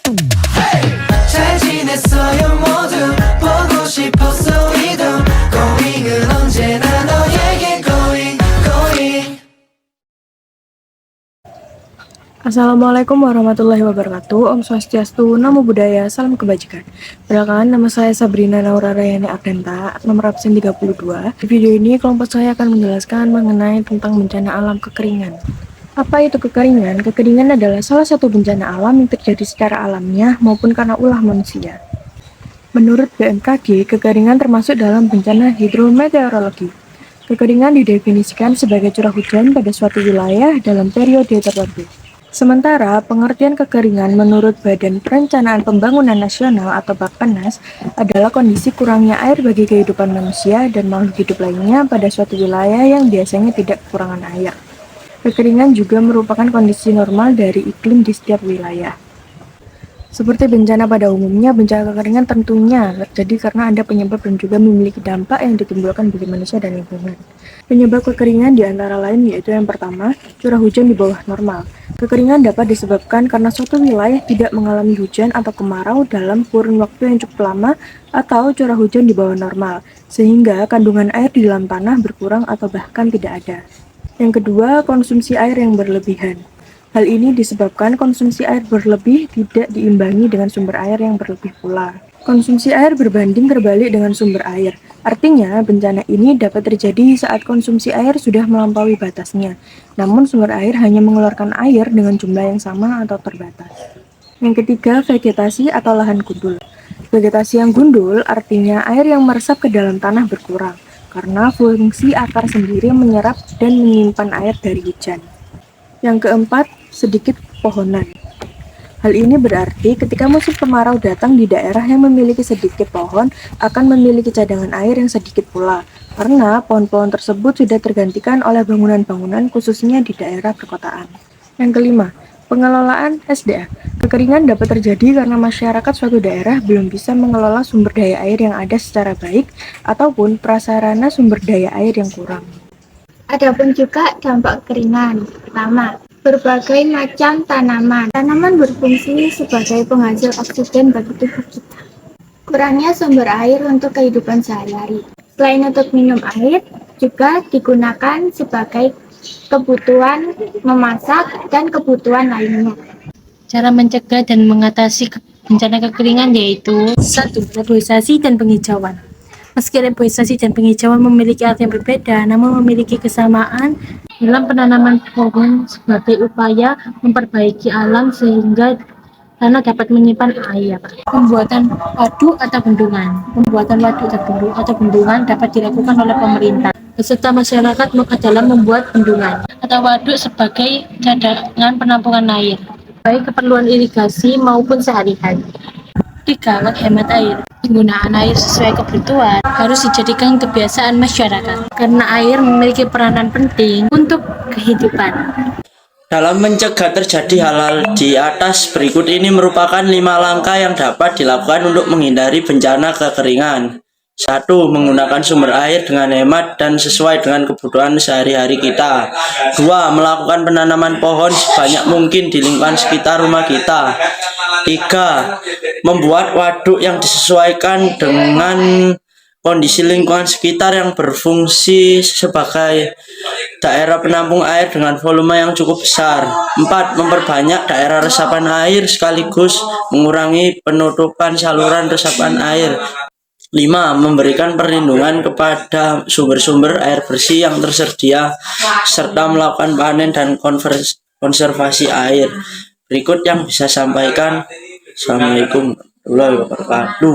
잘 지냈어요 모두 보고 싶었어 이도 고잉은 언제나 너에게 고잉 고잉. Assalamualaikum warahmatullahi wabarakatuh. Om Swastiastu, Namo Buddhaya, Salam Kebajikan. Perkenalkan, nama saya Sabrina Naura Rayani Abdanta, nomor absen 32. Di video ini, kelompok saya akan menjelaskan mengenai tentang bencana alam kekeringan. Apa itu kekeringan? Kekeringan adalah salah satu bencana alam yang terjadi secara alamiah maupun karena ulah manusia. Menurut BMKG, kekeringan termasuk dalam bencana hidrometeorologi. Kekeringan didefinisikan sebagai curah hujan pada suatu wilayah dalam periode tertentu. Sementara, pengertian kekeringan menurut Badan Perencanaan Pembangunan Nasional atau Bappenas adalah kondisi kurangnya air bagi kehidupan manusia dan makhluk hidup lainnya pada suatu wilayah yang biasanya tidak kekurangan air. Kekeringan juga merupakan kondisi normal dari iklim di setiap wilayah. Seperti bencana pada umumnya, bencana kekeringan tentunya terjadi karena ada penyebab dan juga memiliki dampak yang ditimbulkan bagi manusia dan lingkungan. Penyebab kekeringan di antara lain yaitu yang pertama, curah hujan di bawah normal. Kekeringan dapat disebabkan karena suatu wilayah tidak mengalami hujan atau kemarau dalam kurun waktu yang cukup lama atau curah hujan di bawah normal, sehingga kandungan air di dalam tanah berkurang atau bahkan tidak ada. Yang kedua, konsumsi air yang berlebihan. Hal ini disebabkan konsumsi air berlebih tidak diimbangi dengan sumber air yang berlebih pula. Konsumsi air berbanding terbalik dengan sumber air. Artinya, bencana ini dapat terjadi saat konsumsi air sudah melampaui batasnya, namun sumber air hanya mengeluarkan air dengan jumlah yang sama atau terbatas. Yang ketiga, vegetasi atau lahan gundul. Vegetasi yang gundul artinya air yang meresap ke dalam tanah berkurang, karena fungsi akar sendiri menyerap dan menyimpan air dari hujan. Yang keempat, sedikit pohonan. Hal ini berarti ketika musim kemarau datang di daerah yang memiliki sedikit pohon akan memiliki cadangan air yang sedikit pula, karena pohon-pohon tersebut sudah tergantikan oleh bangunan-bangunan khususnya di daerah perkotaan. Yang kelima, pengelolaan SDA. Kekeringan dapat terjadi karena masyarakat suatu daerah belum bisa mengelola sumber daya air yang ada secara baik ataupun prasarana sumber daya air yang kurang. Adapun juga dampak kekeringan. Pertama, berbagai macam tanaman. Tanaman berfungsi sebagai penghasil oksigen bagi tubuh kita. Kurangnya sumber air untuk kehidupan sehari-hari. Selain untuk minum air, juga digunakan sebagai kebutuhan memasak dan kebutuhan lainnya. Cara mencegah dan mengatasi bencana kekeringan yaitu 1. Reboisasi dan penghijauan. Meski reboisasi dan penghijauan memiliki arti yang berbeda, namun memiliki kesamaan dalam penanaman pohon sebagai upaya memperbaiki alam sehingga tanah dapat menyimpan air. Pembuatan waduk atau bendungan. Pembuatan waduk atau bendungan dapat dilakukan oleh pemerintah beserta masyarakat dalam membuat bendungan atau waduk sebagai cadangan penampungan air, baik keperluan irigasi maupun sehari-hari. 3. Menghemat air. Penggunaan air sesuai kebutuhan harus dijadikan kebiasaan masyarakat, karena air memiliki peranan penting untuk kehidupan. Dalam mencegah terjadi hal-hal di atas, berikut ini merupakan 5 langkah yang dapat dilakukan untuk menghindari bencana kekeringan. 1. Menggunakan sumber air dengan hemat dan sesuai dengan kebutuhan sehari-hari kita. 2. Melakukan penanaman pohon sebanyak mungkin di lingkungan sekitar rumah kita. 3. Membuat waduk yang disesuaikan dengan kondisi lingkungan sekitar yang berfungsi sebagai daerah penampung air dengan volume yang cukup besar. 4. Memperbanyak daerah resapan air sekaligus mengurangi penutupan saluran resapan air. 5. Memberikan perlindungan kepada sumber-sumber air bersih yang tersedia serta melakukan panen dan konservasi air. Berikut yang bisa sampaikan. Assalamualaikum warahmatullahi wabarakatuh.